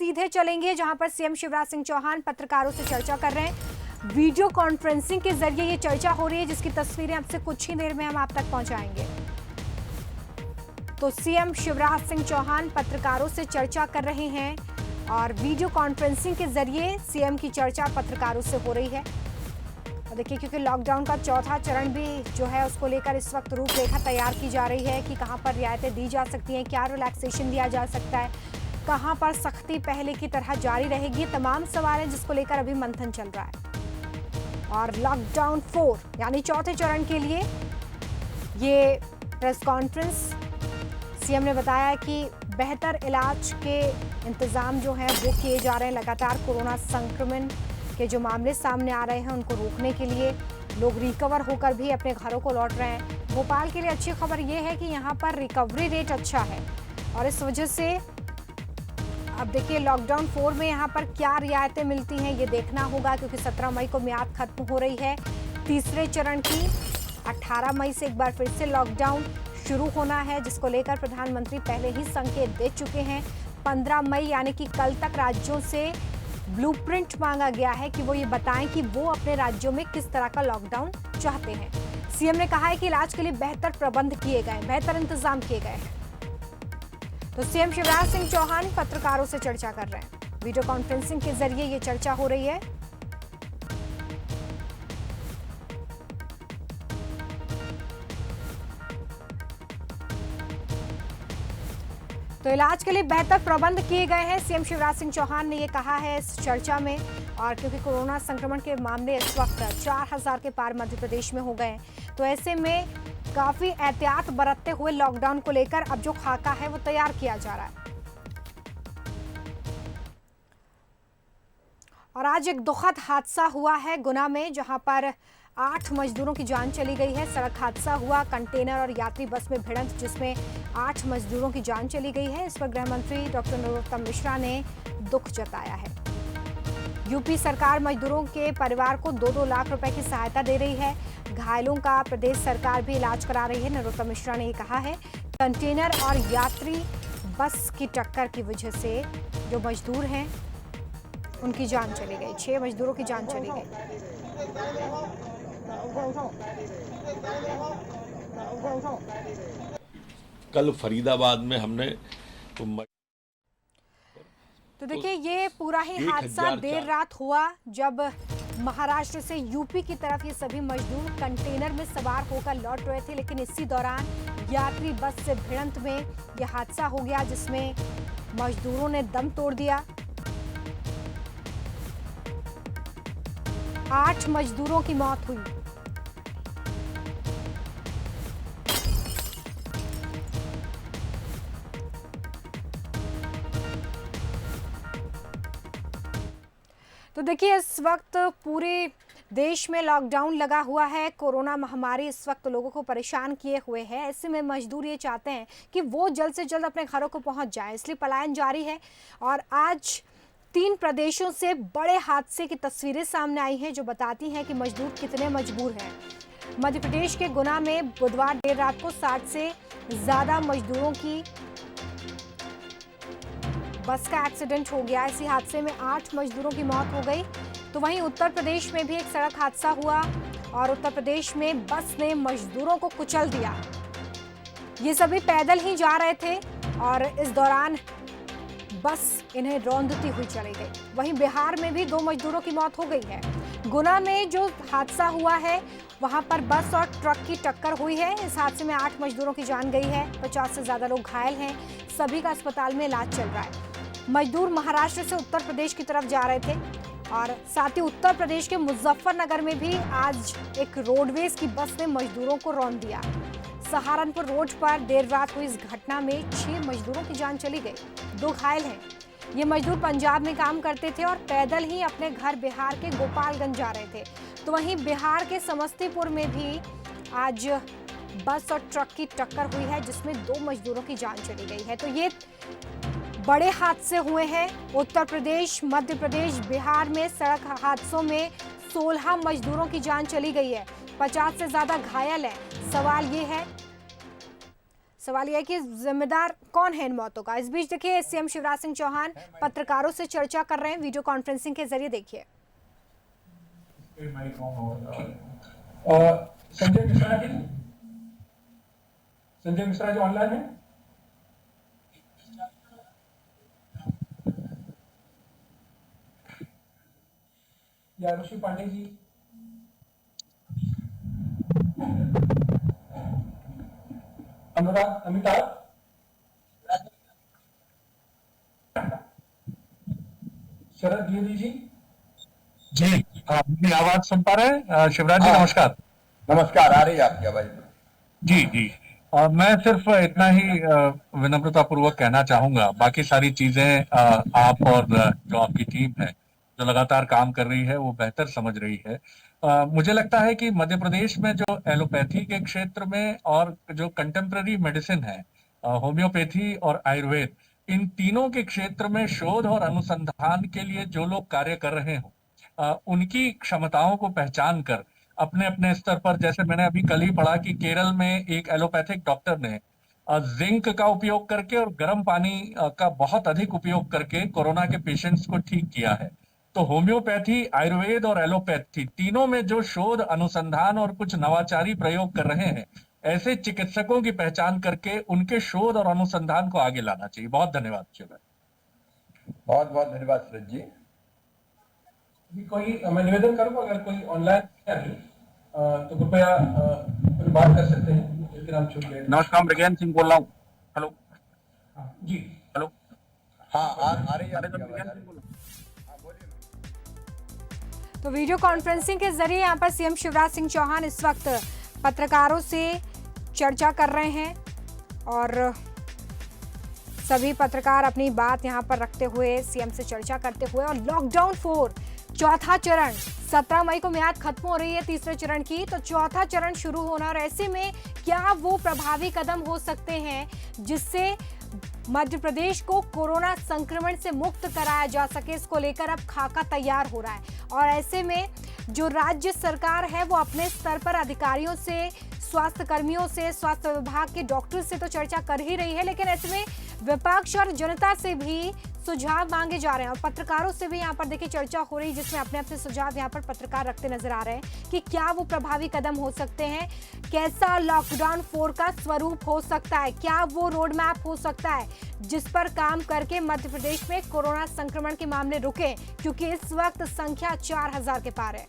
सीधे चलेंगे जहां पर सीएम शिवराज सिंह चौहान पत्रकारों से चर्चा कर रहे हैं। वीडियो कॉन्फ्रेंसिंग के जरिए ये चर्चा हो रही है, जिसकी तस्वीरें अब से कुछ ही देर में हम आप तक पहुंचाएंगे। तो सीएम शिवराज सिंह चौहान पत्रकारों से चर्चा कर रहे हैं और वीडियो कॉन्फ्रेंसिंग के जरिए सीएम की चर्चा पत्रकारों से हो रही है। और देखिए, क्योंकि लॉकडाउन का चौथा चरण भी जो है उसको लेकर इस वक्त रूपरेखा तैयार की जा रही है कि कहां पर रियायतें दी जा सकती हैं, क्या रिलैक्सेशन दिया जा सकता है, कहां पर सख्ती पहले की तरह जारी रहेगी। तमाम सवाल हैं जिसको लेकर अभी मंथन चल रहा है। और लॉकडाउन 4 यानी चौथे चरण के लिए ये प्रेस कॉन्फ्रेंस सीएम ने बताया कि बेहतर इलाज के इंतजाम जो हैं वो किए जा रहे हैं। लगातार कोरोना संक्रमण के जो मामले सामने आ रहे हैं उनको रोकने के लिए लोग रिकवर होकर भी अपने घरों को लौट रहे हैं। भोपाल के लिए अच्छी खबर ये है कि यहाँ पर रिकवरी रेट अच्छा है और इस वजह से अब देखिए लॉकडाउन 4 में यहाँ पर क्या रियायतें मिलती हैं ये देखना होगा, क्योंकि 17 मई को मियाद खत्म हो रही है तीसरे चरण की। 18 मई से एक बार फिर से लॉकडाउन शुरू होना है, जिसको लेकर प्रधानमंत्री पहले ही संकेत दे चुके हैं। 15 मई यानी कि कल तक राज्यों से ब्लूप्रिंट मांगा गया है कि वो ये बताएं कि वो अपने राज्यों में किस तरह का लॉकडाउन चाहते हैं। सीएम ने कहा है कि इलाज के लिए बेहतर प्रबंध किए गए, बेहतर इंतजाम किए गए हैं। तो सीएम शिवराज सिंह चौहान पत्रकारों से चर्चा कर रहे हैं। वीडियो कॉन्फ्रेंसिंग के जरिए ये चर्चा हो रही है। तो इलाज के लिए बेहतर प्रबंध किए गए हैं, सीएम शिवराज सिंह चौहान ने ये कहा है इस चर्चा में। और क्योंकि कोरोना संक्रमण के मामले इस वक्त 4000 के पार मध्य प्रदेश में हो गए हैं, तो ऐसे में काफी एहतियात बरतते हुए लॉकडाउन को लेकर अब जो खाका है वो तैयार किया जा रहा है। और आज एक दुखद हादसा हुआ है गुना में, जहां पर 8 मजदूरों की जान चली गई है। सड़क हादसा हुआ, कंटेनर और यात्री बस में भिड़ंत जिसमें 8 मजदूरों की जान चली गई है। इस पर गृह मंत्री डॉक्टर नरोत्तम मिश्रा ने दुख जताया है। यूपी सरकार मजदूरों के परिवार को 2-2 लाख रुपए की सहायता दे रही है। घायलों का प्रदेश सरकार भी इलाज करा रही है। नरोत्तम मिश्रा ने ये कहा है, कंटेनर और यात्री बस की टक्कर की वजह से जो मजदूर हैं उनकी जान चली गई। 6 मजदूरों की जान चली गई। कल फरीदाबाद में हमने तो देखिए, ये पूरा ही हादसा देर रात हुआ जब महाराष्ट्र से यूपी की तरफ ये सभी मजदूर कंटेनर में सवार होकर लौट रहे थे, लेकिन इसी दौरान यात्री बस से भिड़ंत में ये हादसा हो गया, जिसमें मजदूरों ने दम तोड़ दिया। 8 मजदूरों की मौत हुई। तो देखिए, इस वक्त पूरे देश में लॉकडाउन लगा हुआ है। कोरोना महामारी इस वक्त लोगों को परेशान किए हुए है। ऐसे में मजदूर ये चाहते हैं कि वो जल्द से जल्द अपने घरों को पहुंच जाएं, इसलिए पलायन जारी है। और आज 3 प्रदेशों से बड़े हादसे की तस्वीरें सामने आई हैं, जो बताती हैं कि मजदूर कितने मजबूर हैं। मध्य प्रदेश के गुना में बुधवार देर रात को 60 से ज्यादा मजदूरों की बस का एक्सीडेंट हो गया। इसी हादसे में 8 मजदूरों की मौत हो गई। तो वहीं उत्तर प्रदेश में भी एक सड़क हादसा हुआ और उत्तर प्रदेश में बस ने मजदूरों को कुचल दिया। ये सभी पैदल ही जा रहे थे और इस दौरान बस इन्हें रौंदती हुई चली गई। वहीं बिहार में भी 2 मजदूरों की मौत हो गई है। गुना में जो हादसा हुआ है वहां पर बस और ट्रक की टक्कर हुई है। इस हादसे में 8 मजदूरों की जान गई है। 50 से ज्यादा लोग घायल हैं। सभी का अस्पताल में इलाज चल रहा है। मजदूर महाराष्ट्र से उत्तर प्रदेश की तरफ जा रहे थे और साथ ही उत्तर प्रदेश के मुजफ्फरनगर में भी आज एक रोडवेज की बस ने मजदूरों को रौंद दिया। सहारनपुर रोड पर देर रात हुई इस घटना में 6 मजदूरों की जान चली गई, 2 घायल हैं। ये मजदूर पंजाब में काम करते थे और पैदल ही अपने घर बिहार के गोपालगंज जा रहे थे। तो वहीं बिहार के समस्तीपुर में भी आज बस और ट्रक की टक्कर हुई है, जिसमें 2 मजदूरों की जान चली गई है। तो ये बड़े हादसे हुए हैं। उत्तर प्रदेश, मध्य प्रदेश, बिहार में सड़क हादसों में 16 मजदूरों की जान चली गई है। 50 से ज्यादा घायल है। सवाल ये है सवाल यह है कि जिम्मेदार कौन है इन मौतों का। इस बीच देखिए सीएम शिवराज सिंह चौहान पत्रकारों से चर्चा कर रहे हैं वीडियो कॉन्फ्रेंसिंग के जरिए। देखिए संजय मिश्रा जी, संजय मिश्रा जी ऑनलाइन है? या ऋषि पांडे जी? अनुराग, अमिताभ? शरद द्विवेदी जी? जी, आप मेरी आवाज सुन पा रहे हैं? शिवराज जी नमस्कार। नमस्कार, आ रही है आपकी आवाज। जी जी, मैं सिर्फ इतना ही विनम्रता पूर्वक कहना चाहूंगा, बाकी सारी चीजें आप और जो आपकी टीम है जो लगातार काम कर रही है वो बेहतर समझ रही है। मुझे लगता है कि मध्य प्रदेश में जो एलोपैथी के क्षेत्र में और जो कंटेम्प्ररी मेडिसिन है, होम्योपैथी और आयुर्वेद, इन तीनों के क्षेत्र में शोध और अनुसंधान के लिए जो लोग कार्य कर रहे हो, उनकी क्षमताओं को पहचान कर अपने अपने स्तर पर, जैसे मैंने अभी कल ही पढ़ा कि केरल में एक एलोपैथिक डॉक्टर ने जिंक का उपयोग करके और गर्म पानी का बहुत अधिक उपयोग करके कोरोना के पेशेंट्स को ठीक किया है। तो होम्योपैथी, आयुर्वेद और एलोपैथी तीनों में जो शोध, अनुसंधान और कुछ नवाचारी प्रयोग कर रहे हैं, ऐसे चिकित्सकों की पहचान करके उनके शोध और अनुसंधान को आगे लाना चाहिए। बहुत धन्यवाद शिवराज। बहुत बहुत धन्यवाद सूरज जी। कोई मैं निवेदन करूंगा, अगर कोई ऑनलाइन है अभी तो कृपया कोई बात कर सकते हैं, लेकिन हम चुप गए। नमस्कार, मृगेन सिंह बोल रहा हूँ। हेलो जी, हेलो। हाँ, आ रही है आपकी आवाज। तो वीडियो कॉन्फ्रेंसिंग के जरिए यहाँ पर सीएम शिवराज सिंह चौहान इस वक्त पत्रकारों से चर्चा कर रहे हैं और सभी पत्रकार अपनी बात यहाँ पर रखते हुए सीएम से चर्चा करते हुए, और लॉकडाउन 4 चौथा चरण 17 मई को मियाद खत्म हो रही है तीसरे चरण की, तो चौथा चरण शुरू होना, और ऐसे में क्या वो प्रभावी कदम हो सकते हैं जिससे मध्य प्रदेश को कोरोना संक्रमण से मुक्त कराया जा सके, इसको लेकर अब खाका तैयार हो रहा है। और ऐसे में जो राज्य सरकार है वो अपने स्तर पर अधिकारियों से, स्वास्थ्य कर्मियों से, स्वास्थ्य विभाग के डॉक्टर से तो चर्चा कर ही रही है, लेकिन ऐसे में विपक्ष और जनता से भी सुझाव मांगे जा रहे हैं और पत्रकारों से भी यहाँ पर देखिए चर्चा हो रही है, जिसमें अपने अपने सुझाव यहाँ पर पत्रकार रखते नजर आ रहे हैं कि क्या वो प्रभावी कदम हो सकते हैं, कैसा लॉकडाउन 4 का स्वरूप हो सकता है, क्या वो रोड मैप हो सकता है जिस पर काम करके मध्य प्रदेश में कोरोना संक्रमण के मामले रुके, क्योंकि इस वक्त संख्या 4000 के पार है।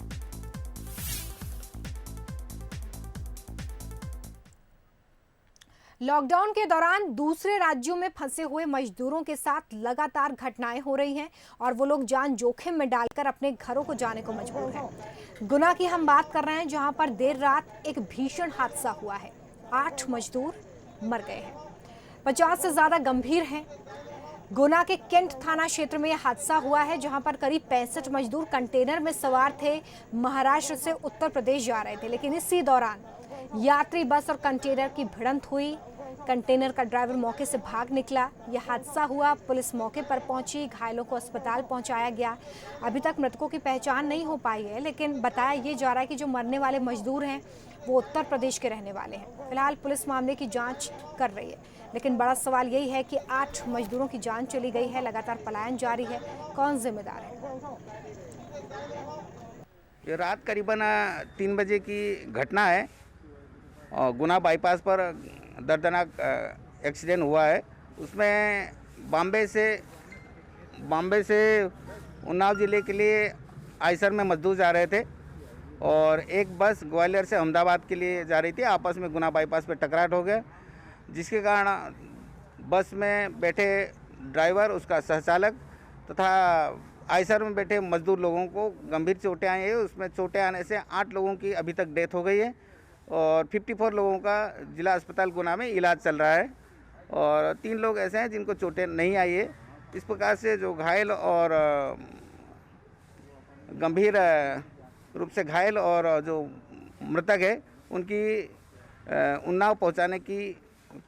लॉकडाउन के दौरान दूसरे राज्यों में फंसे हुए मजदूरों के साथ लगातार घटनाएं हो रही हैं और वो लोग जान जोखिम में डालकर अपने घरों को जाने को मजबूर हैं। गुना की हम बात कर रहे हैं, जहां पर देर रात एक भीषण हादसा हुआ है। 8 मजदूर मर गए हैं, 50 से ज्यादा गंभीर हैं। गुना के केंट थाना क्षेत्र में यह हादसा हुआ है, जहां पर करीब 65 मजदूर कंटेनर में सवार थे, महाराष्ट्र से उत्तर प्रदेश जा रहे थे, लेकिन इसी दौरान यात्री बस और कंटेनर की भिड़ंत हुई। कंटेनर का ड्राइवर मौके से भाग निकला, यह हादसा हुआ। पुलिस मौके पर पहुंची, घायलों को अस्पताल पहुंचाया गया। अभी तक मृतकों की पहचान नहीं हो पाई है, लेकिन बताया ये जा रहा है कि जो मरने वाले मजदूर हैं वो उत्तर प्रदेश के रहने वाले हैं। फिलहाल पुलिस मामले की जांच कर रही है, लेकिन बड़ा सवाल यही है कि 8 मजदूरों की जान चली गई है, लगातार पलायन जारी है, कौन जिम्मेदार है? ये रात करीबन 3 बजे की घटना है और गुना बाईपास पर दर्दनाक एक्सीडेंट हुआ है। उसमें बॉम्बे से उन्नाव ज़िले के लिए आयसर में मजदूर जा रहे थे और एक बस ग्वालियर से अहमदाबाद के लिए जा रही थी। आपस में गुना बाईपास पर टकराट हो गया, जिसके कारण बस में बैठे ड्राइवर, उसका सहचालक तथा आयसर में बैठे मजदूर लोगों को गंभीर चोटें आई हैं। उसमें चोटें आने से 8 लोगों की अभी तक डेथ हो गई है और 54 लोगों का जिला अस्पताल गुना में इलाज चल रहा है और 3 लोग ऐसे हैं जिनको चोटें नहीं आई है। इस प्रकार से जो घायल और गंभीर रूप से घायल और जो मृतक है उनकी उन्नाव पहुंचाने की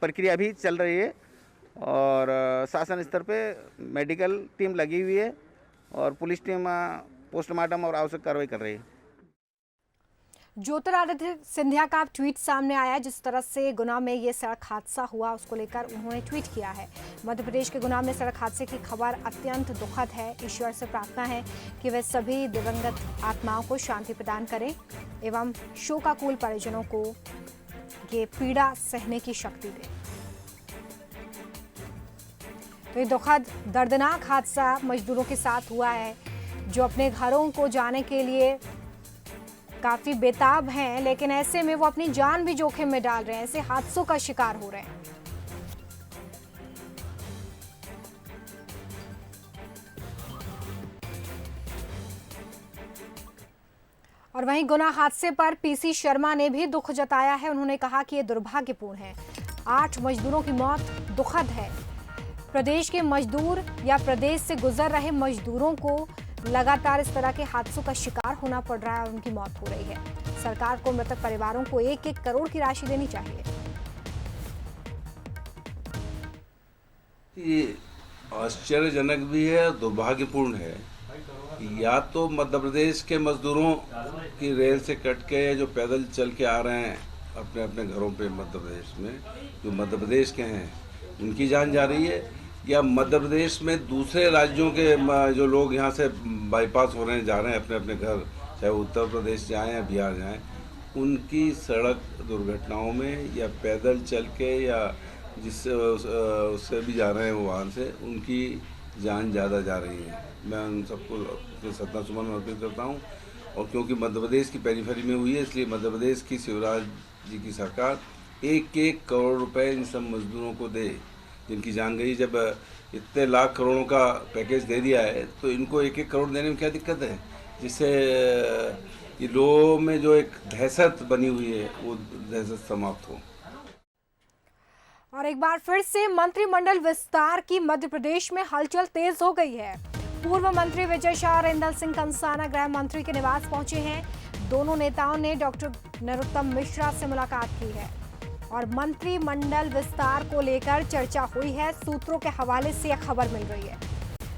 प्रक्रिया भी चल रही है और शासन स्तर पे मेडिकल टीम लगी हुई है और पुलिस टीम पोस्टमार्टम और आवश्यक कार्रवाई कर रही है। ज्योतिरादित्य सिंधिया का ट्वीट सामने आया। जिस तरह से गुना में ये सड़क हादसा हुआ उसको लेकर उन्होंने ट्वीट किया है। मध्य प्रदेश के गुना में सड़क हादसे की खबर अत्यंत दुखद है। ईश्वर से प्रार्थना है कि वे सभी दिवंगत आत्माओं को शांति प्रदान करें एवं शोकाकुल परिजनों को ये पीड़ा सहने की शक्ति दे। तो ये दुखद दर्दनाक हादसा मजदूरों के साथ हुआ है जो अपने घरों को जाने के लिए काफी बेताब हैं, लेकिन ऐसे में वो अपनी जान भी जोखिम में डाल रहे हैं, ऐसे हादसों का शिकार हो रहे हैं। और वहीं गुना हादसे पर पीसी शर्मा ने भी दुख जताया है। उन्होंने कहा कि ये दुर्भाग्यपूर्ण है। 8 मजदूरों की मौत दुखद है। प्रदेश के मजदूर या प्रदेश से गुजर रहे मजदूरों को लगातार इस तरह के हादसों का शिकार होना पड़ रहा है और उनकी मौत हो रही है। सरकार को मृतक परिवारों को 1-1 करोड़ की राशि देनी चाहिए। ये आश्चर्यजनक भी है और दुर्भाग्यपूर्ण है। या तो मध्य प्रदेश के मजदूरों की रेल से कट के जो पैदल चल के आ रहे हैं अपने अपने घरों पे मध्य प्रदेश में, जो मध्य प्रदेश के हैं उनकी जान जा रही है, या मध्य प्रदेश में दूसरे राज्यों के जो लोग यहाँ से बाईपास हो रहे हैं, जा रहे हैं अपने अपने घर, चाहे उत्तर प्रदेश जाएं या बिहार जाएं, उनकी सड़क दुर्घटनाओं में या पैदल चल के या जिससे उससे भी जा रहे हैं वो वाहन से, उनकी जान ज़्यादा जा रही है। मैं उन सबको श्रद्धासुमन अर्पित करता हूँ। और क्योंकि मध्य प्रदेश की पेरीफेरी में हुई है, इसलिए मध्य प्रदेश की शिवराज जी की सरकार 1-1 करोड़ रुपए इन सब मजदूरों को दे जिनकी जान गई। जब इतने लाख करोड़ों का पैकेज दे दिया है तो इनको 1-1 करोड़ देने में क्या दिक्कत है, जिससे ये लोगों में जो एक दहशत बनी हुई है वो दहशत समाप्त हो। और एक बार फिर से मंत्रिमंडल विस्तार की मध्य प्रदेश में हलचल तेज हो गई है। पूर्व मंत्री विजय शाह और इंदल सिंह कंसाना गृह मंत्री के निवास पहुंचे हैं। दोनों नेताओं ने डॉक्टर नरोत्तम मिश्रा से मुलाकात की है और मंत्रिमंडल विस्तार को लेकर चर्चा हुई है। सूत्रों के हवाले से यह खबर मिल रही है।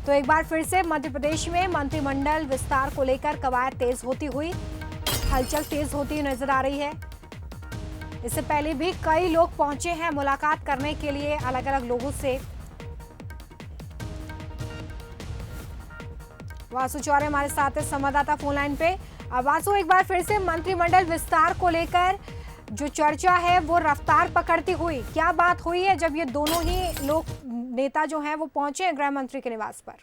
तो एक बार फिर से मध्य प्रदेश में मंत्रिमंडल विस्तार को लेकर कवायद तेज होती हुई, हलचल तेज होती हुई नजर आ रही है। इससे पहले भी कई लोग पहुंचे हैं मुलाकात करने के लिए अलग अलग लोगों से। वासु चौरे हमारे साथ है संवाददाता फोन लाइन पे। वासु, एक बार फिर से मंत्रिमंडल विस्तार को लेकर जो चर्चा है वो रफ्तार पकड़ती हुई, क्या बात हुई है जब ये दोनों ही लोग नेता जो हैं वो पहुंचे हैं गृह मंत्री के निवास पर?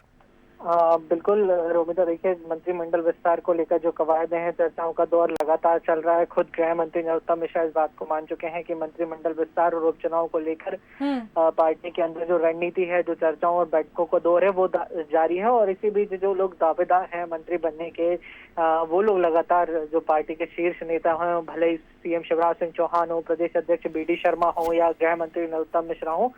बिल्कुल रोमिता, देखिए मंत्रिमंडल विस्तार को लेकर जो कवायदे हैं, चर्चाओं का दौर लगातार चल रहा है। खुद गृह मंत्री नरोत्तम मिश्रा इस बात को मान चुके हैं कि मंत्रिमंडल विस्तार और उपचुनाव को लेकर पार्टी के अंदर जो रणनीति है, जो चर्चाओं और बैठकों का दौर है वो जारी है। और इसी बीच जो लोग दावेदार हैं मंत्री बनने के, वो लोग लगातार जो पार्टी के शीर्ष नेता हैं, भले ही सीएम शिवराज सिंह चौहान हो, प्रदेश अध्यक्ष BD शर्मा हो या गृह मंत्री नरोत्तम मिश्रा हो,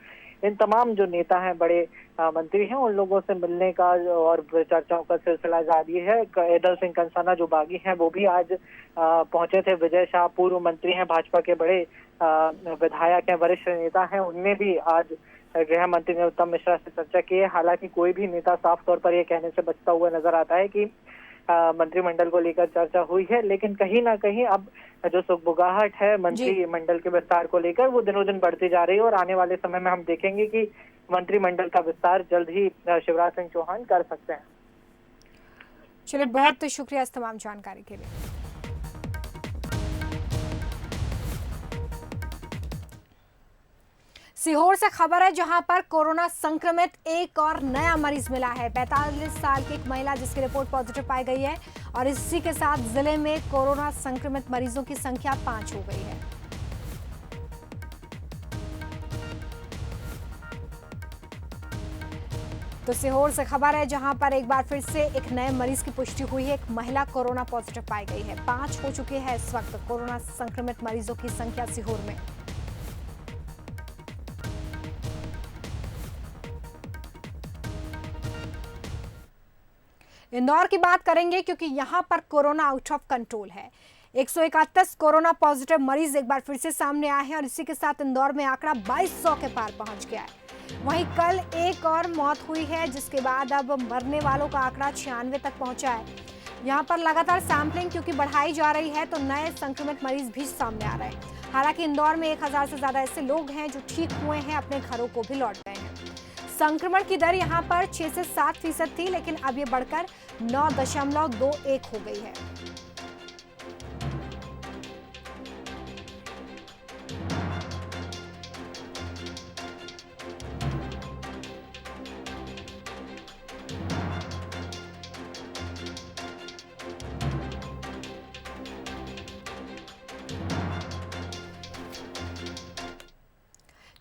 इन तमाम जो नेता हैं, बड़े मंत्री हैं, उन लोगों से मिलने का और चर्चाओं का सिलसिला जारी है। इंदल सिंह कंसाना जो बागी हैं वो भी आज पहुंचे थे। विजय शाह पूर्व मंत्री हैं, भाजपा के बड़े विधायक हैं, वरिष्ठ नेता हैं, उनने भी आज गृह मंत्री नरोत्तम मिश्रा से चर्चा की है। हालांकि कोई भी नेता साफ तौर पर यह कहने से बचता हुआ नजर आता है कि मंत्रिमंडल को लेकर चर्चा हुई है, लेकिन कहीं ना कहीं अब जो सुगबुगाहट है मंत्रिमंडल के विस्तार को लेकर वो दिनों दिन बढ़ती जा रही है। और आने वाले समय में हम देखेंगे कि मंत्रिमंडल का विस्तार जल्द ही शिवराज सिंह चौहान कर सकते हैं। चलिए, बहुत शुक्रिया इस तमाम जानकारी के लिए। सीहोर से खबर है जहां पर कोरोना संक्रमित एक और नया मरीज मिला है। 45 साल की एक महिला जिसकी रिपोर्ट पॉजिटिव पाई गई है और इसी के साथ जिले में कोरोना संक्रमित मरीजों की संख्या 5 हो गई है। तो सीहोर से खबर है जहां पर एक बार फिर से एक नए मरीज की पुष्टि हुई है। एक महिला कोरोना पॉजिटिव पाई गई है। 5 हो चुके हैं इस वक्त कोरोना संक्रमित मरीजों की संख्या सीहोर में। इंदौर की बात करेंगे क्योंकि यहां पर कोरोना आउट ऑफ कंट्रोल है। 131 कोरोना पॉजिटिव मरीज एक बार फिर से सामने आए हैं और इसी के साथ इंदौर में आंकड़ा 2200 के पार पहुंच गया है। वहीं कल एक और मौत हुई है जिसके बाद अब मरने वालों का आंकड़ा 96 तक पहुंचा है। यहाँ पर लगातार सैंपलिंग क्योंकि बढ़ाई जा रही है तो नए संक्रमित मरीज भी सामने आ रहे हैं। हालांकि इंदौर में 1000 से ज्यादा ऐसे लोग हैं जो ठीक हुए हैं, अपने घरों को भी लौट गए हैं। संक्रमण की दर यहाँ पर 6 से 7% थी, लेकिन अब ये बढ़कर 9.21 हो गई है।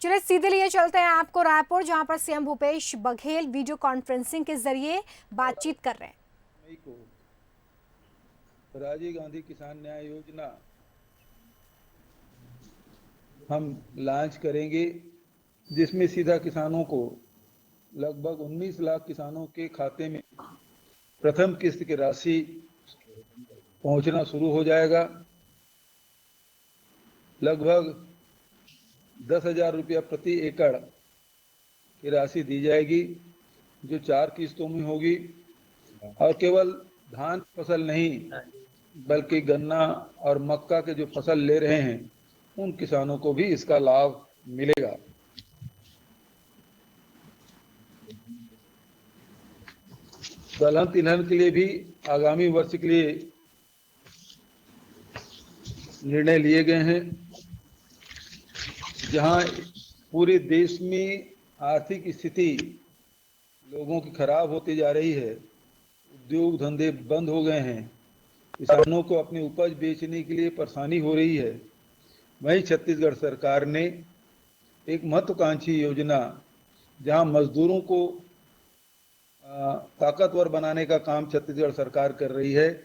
चलिए सीधे लिए चलते हैं आपको रायपुर, जहां पर CM Bhupesh Baghel video conferencing के जरिए बातचीत कर रहे हैं। मई को राजीव गांधी किसान न्याय योजना हम लॉन्च करेंगे, जिसमें सीधा किसानों को लगभग 19 लाख किसानों के खाते में प्रथम किस्त की राशि पहुंचना शुरू हो जाएगा। लगभग 10,000 रुपया प्रति एकड़ की राशि दी जाएगी, जो 4 किस्तों में होगी। और केवल धान फसल नहीं, बल्कि गन्ना और मक्का के जो फसल ले रहे हैं उन किसानों को भी इसका लाभ मिलेगा। दलहन तिलहन के लिए भी आगामी वर्ष के लिए निर्णय लिए गए हैं। जहां पूरे देश में आर्थिक स्थिति लोगों की खराब होती जा रही है, उद्योग धंधे बंद हो गए हैं, किसानों को अपनी उपज बेचने के लिए परेशानी हो रही है, वहीं छत्तीसगढ़ सरकार ने एक महत्वाकांक्षी योजना, जहां मजदूरों को ताकतवर बनाने का काम छत्तीसगढ़ सरकार कर रही है,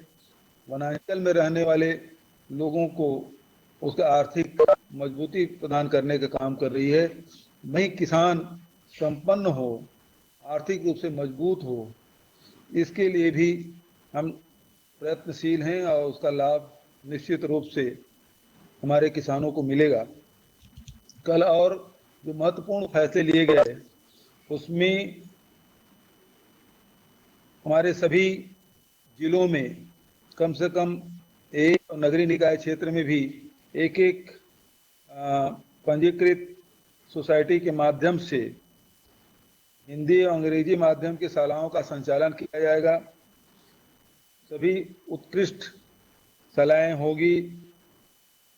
वनांचल में रहने वाले लोगों को उसका आर्थिक मजबूती प्रदान करने का काम कर रही है। वहीं किसान संपन्न हो, आर्थिक रूप से मजबूत हो, इसके लिए भी हम प्रयत्नशील हैं और उसका लाभ निश्चित रूप से हमारे किसानों को मिलेगा। कल और जो महत्वपूर्ण फैसले लिए गए उसमें हमारे सभी जिलों में कम से कम एक नगरीय निकाय क्षेत्र में भी एक पंजीकृत सोसाइटी के माध्यम से हिंदी और अंग्रेजी माध्यम की शालाओं का संचालन किया जाएगा। सभी उत्कृष्ट शालाएं होगी,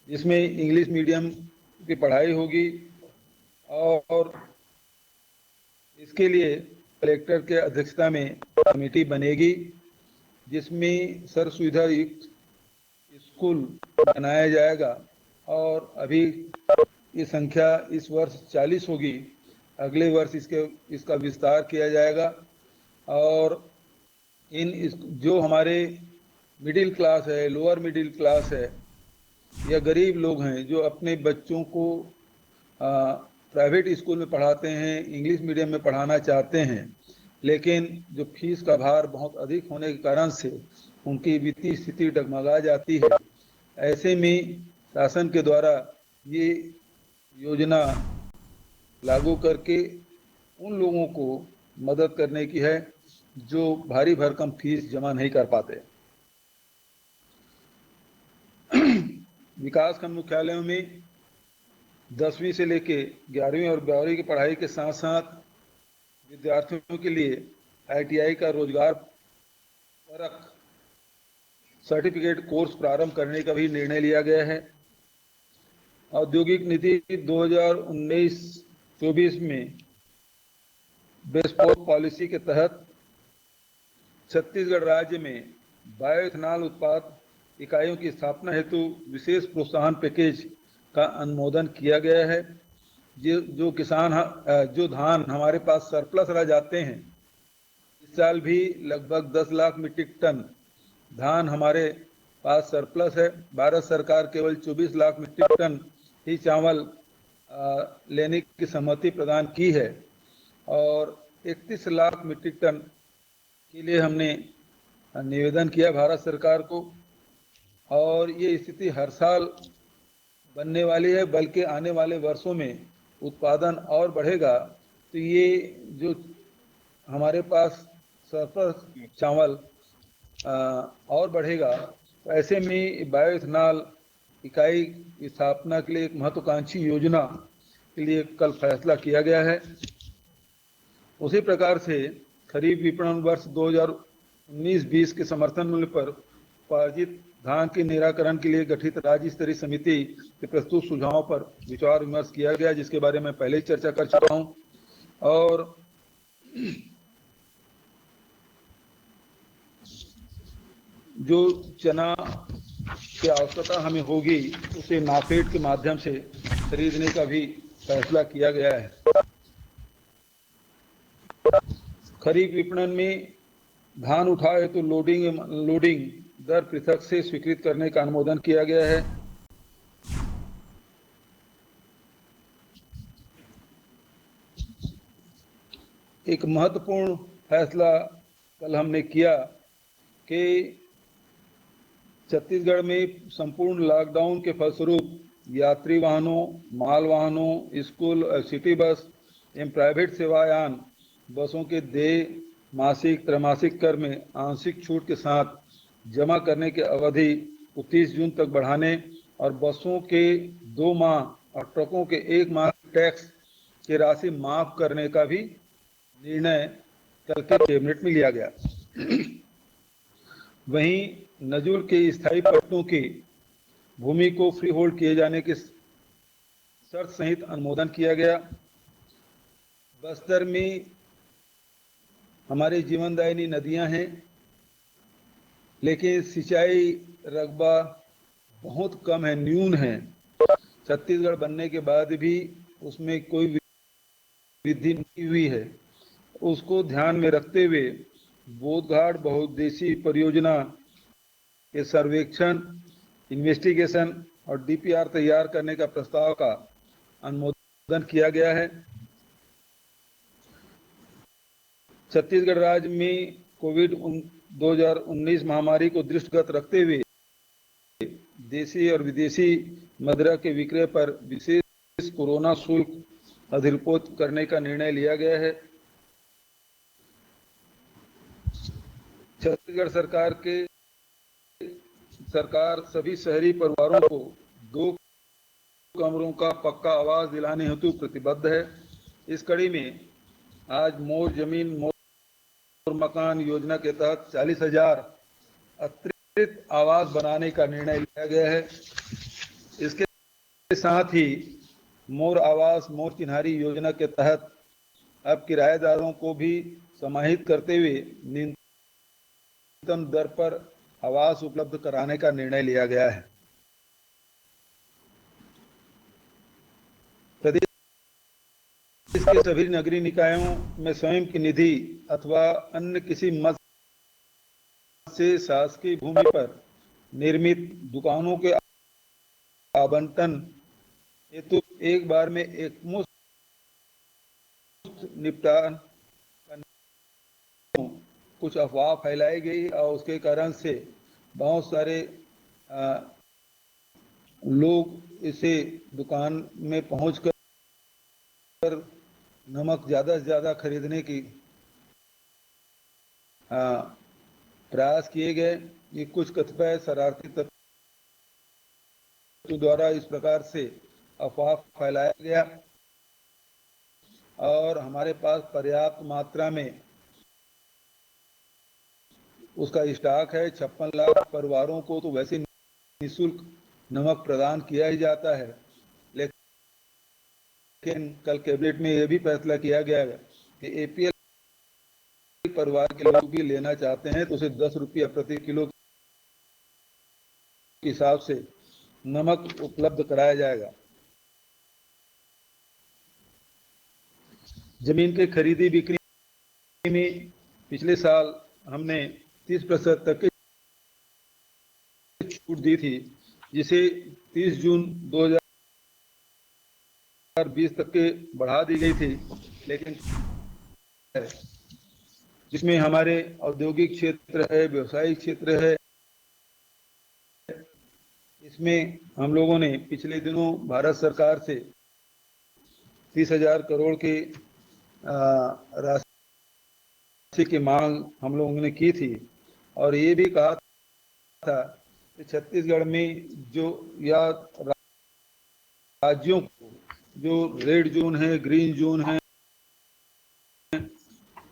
जिसमें इंग्लिश मीडियम की पढ़ाई होगी और इसके लिए कलेक्टर के अध्यक्षता में कमेटी बनेगी, जिसमें सर्व सुविधा युक्त स्कूल बनाया जाएगा। और अभी ये संख्या इस वर्ष 40 होगी, अगले वर्ष इसका विस्तार किया जाएगा। और जो हमारे मिडिल क्लास है, लोअर मिडिल क्लास है या गरीब लोग हैं, जो अपने बच्चों को प्राइवेट स्कूल में पढ़ाते हैं, इंग्लिश मीडियम में पढ़ाना चाहते हैं, लेकिन जो फीस का भार बहुत अधिक होने के कारण से उनकी वित्तीय स्थिति डगमगा जाती है, ऐसे में शासन के द्वारा ये योजना लागू करके उन लोगों को मदद करने की है जो भारी भरकम फीस जमा नहीं कर पाते। विकासखंड मुख्यालयों में 10वीं से लेके 11वीं और 12वीं की पढ़ाई के साथ साथ विद्यार्थियों के लिए ITI का रोजगार परक सर्टिफिकेट कोर्स प्रारंभ करने का भी निर्णय लिया गया है। औद्योगिक नीति 2019-24 में बेस्पोर्ट पॉलिसी के तहत छत्तीसगढ़ राज्य में बायोइथेनॉल उत्पाद इकाइयों की स्थापना हेतु विशेष प्रोत्साहन पैकेज का अनुमोदन किया गया है। जो धान हमारे पास सरप्लस रह जाते हैं, इस साल भी लगभग 10 लाख मीट्रिक टन धान हमारे पास सरप्लस है। भारत सरकार केवल 24 लाख मीट्रिक टन ही चावल लेने की सहमति प्रदान की है और 31 लाख मीट्रिक टन के लिए हमने निवेदन किया भारत सरकार को। और ये स्थिति हर साल बनने वाली है, बल्कि आने वाले वर्षों में उत्पादन और बढ़ेगा। तो ये जो हमारे पास सरप्लस चावल और बढ़ेगा, तो ऐसे में बायोइथेनॉल इकाई की स्थापना के लिए एक महत्वाकांक्षी योजना के लिए कल फैसला किया गया है। उसी प्रकार से खरीफ विपणन वर्ष 2019-20 के समर्थन मूल्य पर उपार्जित धान के निराकरण के लिए गठित राज्य स्तरीय समिति के प्रस्तुत सुझावों पर विचार विमर्श किया गया, जिसके बारे में पहले ही चर्चा कर चुका हूं। और जो चना की आवश्यकता हमें होगी उसे नाफेड के माध्यम से खरीदने का भी फैसला किया गया है। खरीफ विपणन में धान उठाए तो लोडिंग दर पृथक से स्वीकृत करने का अनुमोदन किया गया है। एक महत्वपूर्ण फैसला कल हमने किया कि छत्तीसगढ़ में संपूर्ण लॉकडाउन के फलस्वरूप यात्री वाहनों, माल वाहनों, स्कूल, सिटी बस एवं प्राइवेट सेवायान बसों के देय मासिक त्रैमासिक कर में आंशिक छूट के साथ जमा करने की अवधि 29 जून तक बढ़ाने और बसों के 2 माह और ट्रकों के 1 माह टैक्स की राशि माफ करने का भी निर्णय कल के कैबिनेट में लिया गया। वहीं नजूल के स्थायी पट्टों की भूमि को फ्री होल्ड किए जाने की शर्त सहित अनुमोदन किया गया। बस्तर में हमारे जीवनदायिनी नदियां हैं, लेकिन सिंचाई रकबा बहुत कम है, न्यून है। छत्तीसगढ़ बनने के बाद भी उसमें कोई वृद्धि नहीं हुई है। उसको ध्यान में रखते हुए बोधघाट बहुउद्देशीय परियोजना के सर्वेक्षण, इन्वेस्टिगेशन और डीपीआर तैयार करने का प्रस्ताव का अनुमोदन किया गया है। छत्तीसगढ़ राज्य में कोविड 2019 महामारी को दृष्टिगत रखते हुए देशी और विदेशी मदिरा के विक्रय पर विशेष कोरोना शुल्क अधिरोपित करने का निर्णय लिया गया है। छत्तीसगढ़ सरकार सभी शहरी परिवारों को 2 कमरों का पक्का आवास दिलाने हेतु प्रतिबद्ध है। इस कड़ी में आज मोर जमीन मोर मकान योजना के तहत 40,000 अतिरिक्त आवास बनाने का निर्णय लिया गया है। इसके साथ ही मोर आवास मोर चिन्हारी योजना के तहत अब किराएदारों को भी समाहित करते हुए न्यूनतम दर पर आवास उपलब्ध कराने का निर्णय लिया गया है। प्रदेश के सभी नगरीय निकायों में स्वयं की निधि अथवा अन्य किसी मद से शासकीय भूमि पर निर्मित दुकानों के आवंटन हेतु एक बार में एकमुश्त निपटान कुछ अफवाह फैलाई गई और उसके कारण से बहुत सारे लोग इसे दुकान में पहुंचकर नमक ज़्यादा से ज़्यादा खरीदने की प्रयास किए गए। ये कुछ कतिपय शरारती तत्वों द्वारा इस प्रकार से अफवाह फैलाया गया और हमारे पास पर्याप्त मात्रा में उसका स्टॉक है। 56 लाख परिवारों को तो वैसे निःशुल्क नमक प्रदान किया ही जाता है, लेकिन कल कैबिनेट में यह भी फैसला किया गया है कि एपीएल परिवार के लोग भी लेना चाहते हैं तो उसे 10 रुपया प्रति किलो के हिसाब से नमक उपलब्ध कराया जाएगा। जमीन के खरीदी बिक्री में पिछले साल हमने 30% तक की छूट दी थी, जिसे 30 जून 2020 तक के बढ़ा दी गई थी, लेकिन जिसमें हमारे औद्योगिक क्षेत्र है, व्यवसायिक क्षेत्र है, इसमें हम लोगों ने पिछले दिनों भारत सरकार से 30,000 करोड़ की राशि की मांग हम लोगों ने की थी और ये भी कहा था कि छत्तीसगढ़ में जो या राज्यों को जो रेड जोन है, ग्रीन जोन है,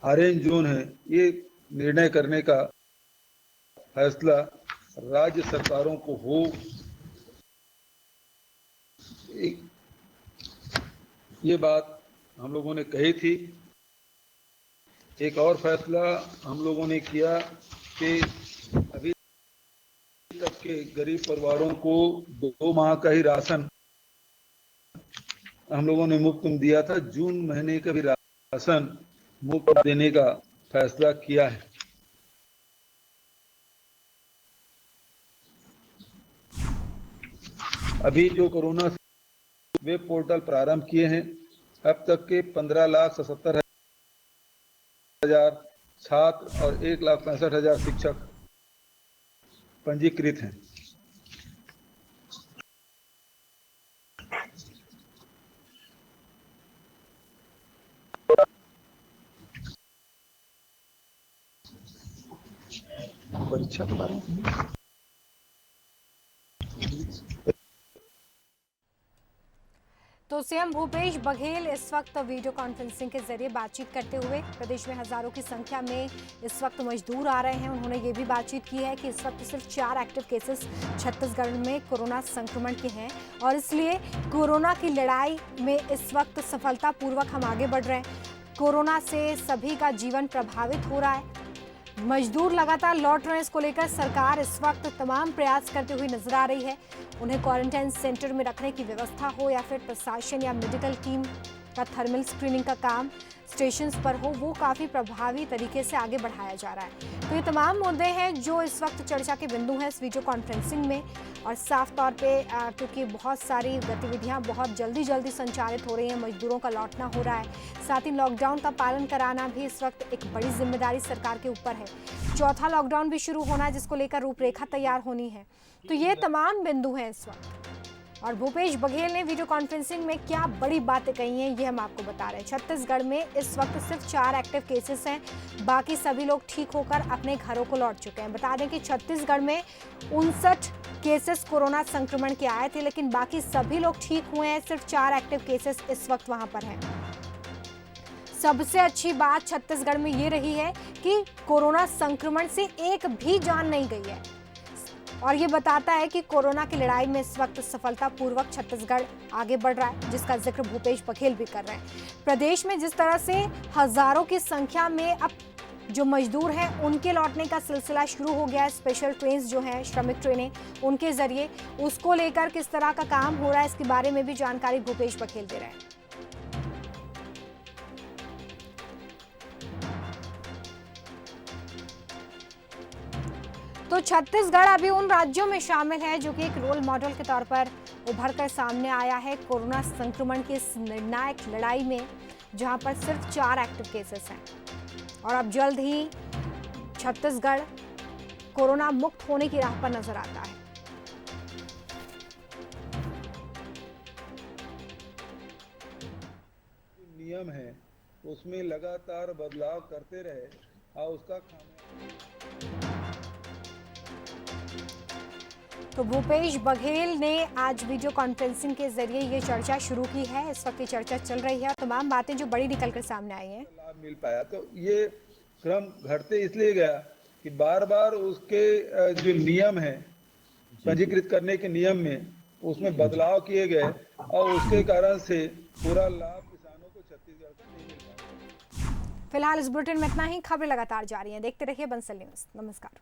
ऑरेंज जोन है, ये निर्णय करने का फैसला राज्य सरकारों को हो। ये बात हम लोगों ने कही थी। एक और फैसला हम लोगों ने किया कि अभी तक के गरीब परिवारों को 2 माह का ही राशन हम लोगों ने मुफ्त में दिया था। जून महीने का भी राशन मुफ्त देने का फैसला किया है। अभी जो कोरोना वेब पोर्टल प्रारंभ किए हैं, अब तक के 15,77,000 छात्र और 1,65,000 शिक्षक पंजीकृत हैं। परीक्षा के बारे में तो सीएम भूपेश बघेल इस वक्त वीडियो कॉन्फ्रेंसिंग के जरिए बातचीत करते हुए प्रदेश में हजारों की संख्या में इस वक्त मजदूर आ रहे हैं। उन्होंने ये भी बातचीत की है कि इस वक्त सिर्फ 4 एक्टिव केसेस छत्तीसगढ़ में कोरोना संक्रमण के हैं और इसलिए कोरोना की लड़ाई में इस वक्त सफलतापूर्वक हम आगे बढ़ रहे हैं। कोरोना से सभी का जीवन प्रभावित हो रहा है, मजदूर लगातार लौट रहे हैं। इसको लेकर सरकार इस वक्त तमाम प्रयास करते हुए नजर आ रही है। उन्हें क्वारंटाइन सेंटर में रखने की व्यवस्था हो या फिर प्रशासन या मेडिकल टीम का थर्मल स्क्रीनिंग का काम स्टेशंस पर हो, वो काफ़ी प्रभावी तरीके से आगे बढ़ाया जा रहा है। तो ये तमाम मुद्दे हैं जो इस वक्त चर्चा के बिंदु हैं इस वीडियो कॉन्फ्रेंसिंग में। और साफ तौर पे क्योंकि बहुत सारी गतिविधियां बहुत जल्दी संचालित हो रही हैं, मजदूरों का लौटना हो रहा है, साथ ही लॉकडाउन का पालन कराना भी इस वक्त एक बड़ी जिम्मेदारी सरकार के ऊपर है। 4था लॉकडाउन भी शुरू होना है जिसको लेकर रूपरेखा तैयार होनी है। तो ये तमाम बिंदु हैं इस वक्त। और भूपेश बघेल ने वीडियो कॉन्फ्रेंसिंग में क्या बड़ी बातें कही हैं ये हम आपको बता रहे हैं। छत्तीसगढ़ में इस वक्त सिर्फ 4 एक्टिव केसेस हैं, बाकी सभी लोग ठीक होकर अपने घरों को लौट चुके हैं। बता दें कि छत्तीसगढ़ में 59 केसेस कोरोना संक्रमण के आए थे, लेकिन बाकी सभी लोग ठीक हुए हैं। सिर्फ 4 एक्टिव केसेस इस वक्त वहां पर हैं। सबसे अच्छी बात छत्तीसगढ़ में ये रही है कि कोरोना संक्रमण से एक भी जान नहीं गई है और ये बताता है कि कोरोना की लड़ाई में इस वक्त सफलतापूर्वक छत्तीसगढ़ आगे बढ़ रहा है, जिसका जिक्र भूपेश बघेल भी कर रहे हैं। प्रदेश में जिस तरह से हजारों की संख्या में अब जो मजदूर हैं उनके लौटने का सिलसिला शुरू हो गया है, स्पेशल ट्रेन जो हैं, श्रमिक ट्रेनें, उनके जरिए उसको लेकर किस तरह का काम हो रहा है इसके बारे में भी जानकारी भूपेश बघेल दे रहे हैं। तो छत्तीसगढ़ अभी उन राज्यों में शामिल है जो कि एक रोल मॉडल के तौर पर उभर कर सामने आया है कोरोना संक्रमण की इस निर्णायक लड़ाई में, जहां पर सिर्फ 4 एक्टिव केसेस हैं और अब जल्द ही छत्तीसगढ़ कोरोना मुक्त होने की राह पर नजर आता है। नियम है उसमें लगातार बदलाव करते रहे और उसका तो भूपेश बघेल ने आज वीडियो कॉन्फ्रेंसिंग के जरिए ये चर्चा शुरू की है। इस वक्त ये चर्चा चल रही है और तमाम बातें जो बड़ी निकल कर सामने आई हैं लाभ मिल पाया। तो ये क्रम घटते इसलिए गया कि बार बार उसके जो नियम है पंजीकृत करने के नियम में उसमें बदलाव किए गए और उसके कारण से पूरा लाभ किसानों को छत्तीसगढ़ का नहीं मिल पाया। फिलहाल इस बुलेटिन में इतना ही। खबरें लगातार जारी हैं, देखते रहिए बंसल न्यूज। नमस्कार।